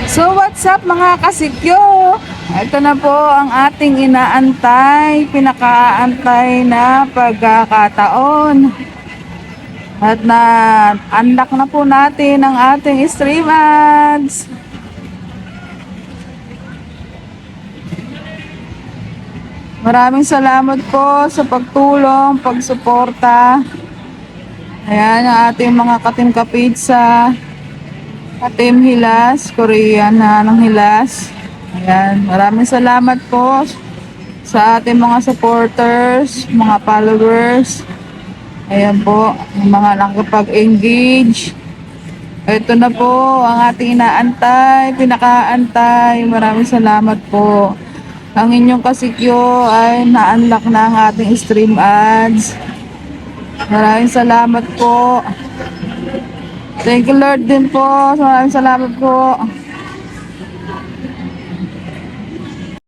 So what's up mga kasikyo? Ito na po ang ating inaantay, pinakaantay na pagkakataon. At na-unlock na po natin ang ating stream ads. Maraming salamat po sa pagtulong, pagsuporta. Ayan ang ating mga katim kapizza. Team Hilas, Korean na ng Hilas. Ayan, maraming salamat po sa ating mga supporters, mga followers. Ayan po, yung mga nakapag-engage. Ito na po ang ating inaantay, pinakaantay. Maraming salamat po. Ang inyong kasikyo ay na-unlock na ang ating stream ads. Maraming salamat po. Thank you Lord din po. Maraming salamat po.